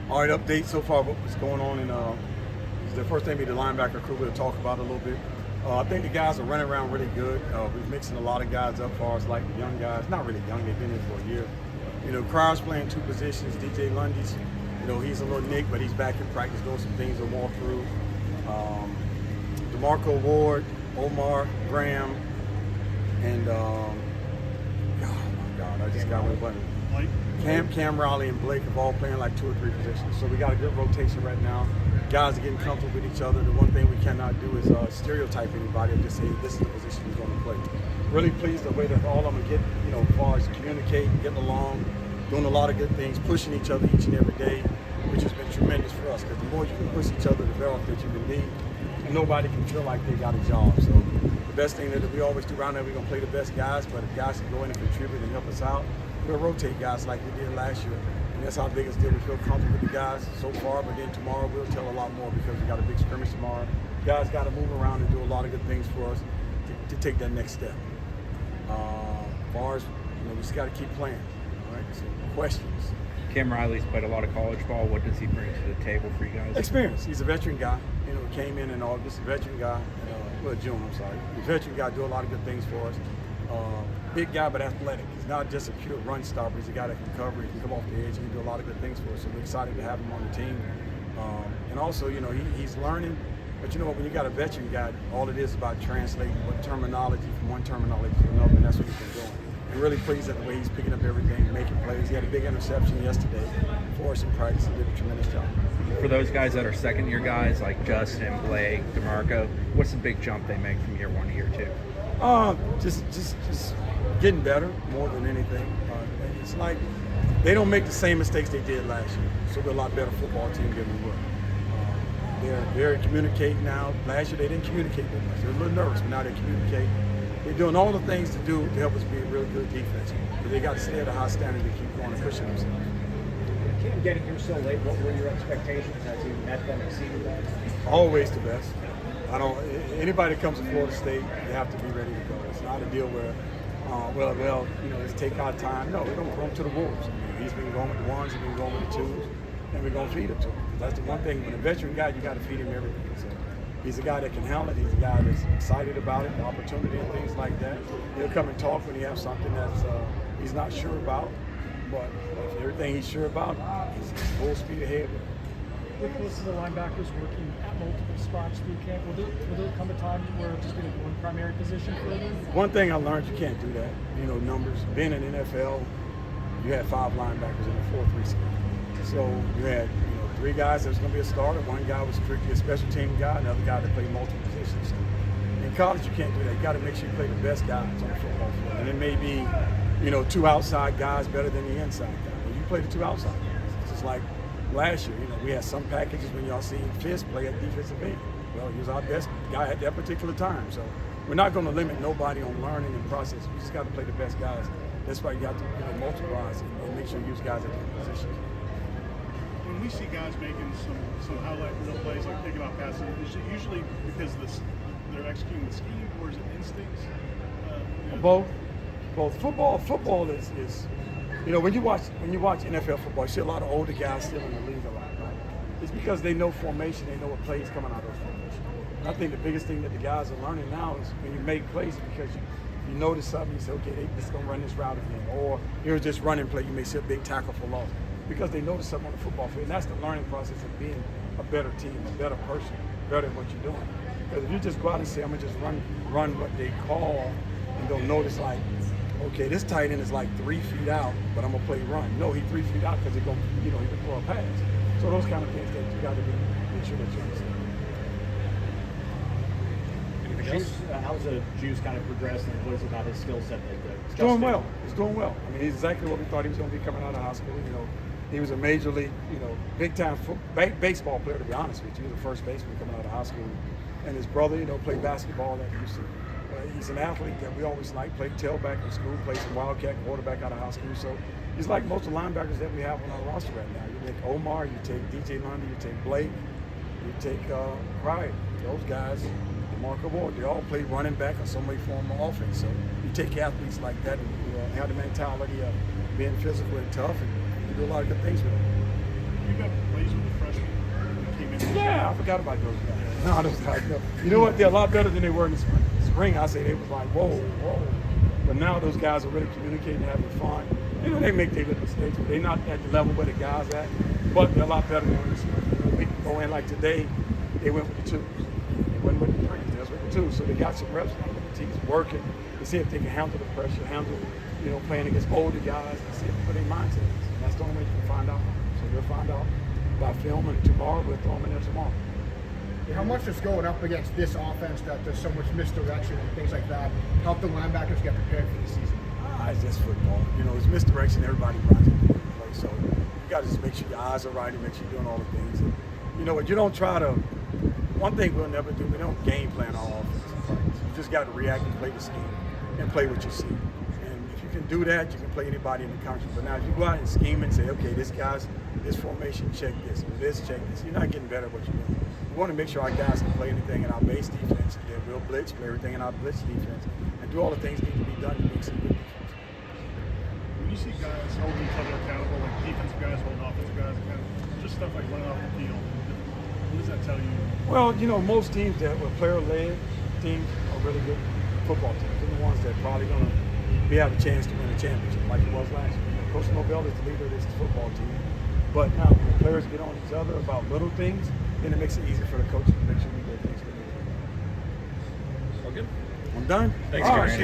All right, update so far what's going on in this is the first thing the linebacker crew will talk about a little bit. I think the guys are running around really good. We're mixing a lot of guys up as far as like the young guys. Not really young, they've been here for a year. You know, Crow's playing two positions. DJ Lundy's, you know, he's a little nick, but he's back in practice doing some things to walk through. DeMarco Ward, Omar, Graham, and oh my God, I just got one button. Cam Raleigh and Blake have all playing like 2 or 3 positions. So we got a good rotation right now. Guys are getting comfortable with each other. The one thing we cannot do is stereotype anybody and just say this is the position he's going to play. Really pleased the way that all of them get, you know, as far as communicating, getting along, doing a lot of good things, pushing each other each and every day, which has been tremendous for us. Because the more you can push each other, the better off that you can be. And nobody can feel like they got a job. So the best thing that we always do around there, we're going to play the best guys, but if guys can go in and contribute and help us out, we'll rotate guys like we did last year. And that's our biggest deal. We feel comfortable with the guys so far, but then tomorrow we'll tell a lot more because we got a big scrimmage tomorrow. Guys got to move around and do a lot of good things for us to take that next step. As far as, you know, we just got to keep playing. All right, so questions. Cam Riley's played a lot of college ball. What does he bring to the table for you guys? Experience. He's a veteran guy. You know, came in August, a veteran guy. June, I'm sorry. He's a veteran guy, do a lot of good things for us. Big guy, but athletic. He's not just a pure run stopper. He's a guy that can cover. He can come off the edge. He can do a lot of good things for us. So we're excited to have him on the team. And also, you know, he's learning. But you know what? When you got a veteran guy, all it is about translating what terminology from one terminology to another, and that's what he's been doing. And really pleased at the way he's picking up everything, making plays. He had a big interception yesterday for us in practice. He did a tremendous job. For those guys that are second-year guys like Justin, Blake, DeMarco, what's the big jump they make from year 1 to year 2? Just getting better more than anything. It's like they don't make the same mistakes they did last year. So we're a lot better football team than we were. They're very communicating now. Last year they didn't communicate with us. They were a little nervous, but now they communicate. They're doing all the things to do to help us be a really good defense. But they got to stay at a high standard to keep going and pushing themselves. Cam getting here so late, what were your expectations as you met them, exceeded them? Always the best. Anybody that comes to Florida State, they have to be ready to go. It's not a deal where, you know, let's take our time. No, we're going to throw him to the wolves. I mean, he's been going with the ones, he's been going with the twos, and we're going to feed him to him. That's the one thing. When a veteran guy, you got to feed him everything. So he's a guy that can handle it. He's a guy that's excited about it, the opportunity and things like that. He'll come and talk when he has something that's he's not sure about. But if everything he's sure about, he's full speed ahead with it. With most of the linebackers working at multiple spots through camp, will there come a time where it's just going to be one primary position for them? One thing I learned, you can't do that. You know, numbers. Being in the NFL, you had 5 linebackers in the 4-3 scheme. So you had 3 guys that was going to be a starter. One guy was strictly a special team guy, another guy that played multiple positions. In college, you can't do that. You got to make sure you play the best guys on the football field. And it may be, 2 outside guys better than the inside guy. But you play the 2 outside guys. It's just like last year, we had some packages when y'all seen Fisk play at defensive end. Well, he was our best guy at that particular time. So we're not going to limit nobody on learning and process. We just got to play the best guys. That's why you got to multiply and make sure you use guys at different positions. When we see guys making some highlight reel plays like picking off passes, is it usually because they're executing the scheme, or is it instincts? Both. Football is when you watch NFL football, you see a lot of older guys still in the league a lot, right? It's because they know formation, they know what plays coming out of formation. And I think the biggest thing that the guys are learning now is when you make plays because you notice something, you say, okay, they're just going to run this route again. Or here's this running play, you may see a big tackle for loss. Because they notice something on the football field. And that's the learning process of being a better team, a better person, better at what you're doing. Because if you just go out and say, I'm going to just run what they call, and they'll notice like, okay, this tight end is like 3 feet out, but I'm going to play run. No, he's 3 feet out because he can throw a pass. So those kind of things that you got to make sure that you understand. How's the Juice kind of progressed, and what is it about his skill set that He's doing well. He's doing well. I mean, he's exactly what we thought he was going to be coming out of high school. He was a major league, big-time baseball player, to be honest with you. He was the first baseman coming out of high school. And his brother, played basketball at UC. He's an athlete that we always like, played tailback in school, played some wildcat quarterback out of high school. So he's like most of the linebackers that we have on our roster right now. You take Omar, you take DJ Lundy, you take Blake, you take Pryor. Those guys, DeMarco Ward, they all play running back or some way form of offense. So you take athletes like that and you have the mentality of being physical and tough, and you do a lot of good things with them. You forgot about those guys. No, those guys. No. You know what? They're a lot better than they were in the spring. I say they was like, whoa. But now those guys are really communicating, having fun. You know, they make their little mistakes, but they're not at the level where the guys at. But they're a lot better than in the spring. You know, we can go in like today, they went with the twos. They went with the threes. They was with the twos. So they got some reps now. The team's working to see if they can handle the pressure, playing against older guys, and see what their mindset is. And that's the only way you can find out. So we'll find out by film, and tomorrow we'll throw them in there tomorrow. How much does going up against this offense that there's so much misdirection and things like that help the linebackers get prepared for the season? It's just football. You know, it's misdirection. Everybody runs it in play. So you got to just make sure your eyes are right and make sure you're doing all the things. And, you know what? You don't try to. One thing we'll never do, we don't game plan our offensive plays. You just got to react and play the scheme and play what you see. And if you can do that, you can play anybody in the country. But now if you go out and scheme and say, okay, this guy's this formation, check this, or this, check this, you're not getting better at what you're doing. We want to make sure our guys can play anything in our base defense, and then we'll blitz, play everything in our blitz defense, and do all the things that need to be done to make some good defense. When you see guys holding each other accountable, like defensive guys holding offensive guys accountable, just stuff like running off the field, what does that tell you? Well, you know, most teams that were player-led teams are really good football teams. They're the ones that probably going to have a chance to win a championship like it was last year. You know, Coach Norvell is the leader of this football team. But now when the players get on each other about little things, then it makes it easier for the coaches to make sure we get things we need. All good. I'm done. Thanks, All Gary. right.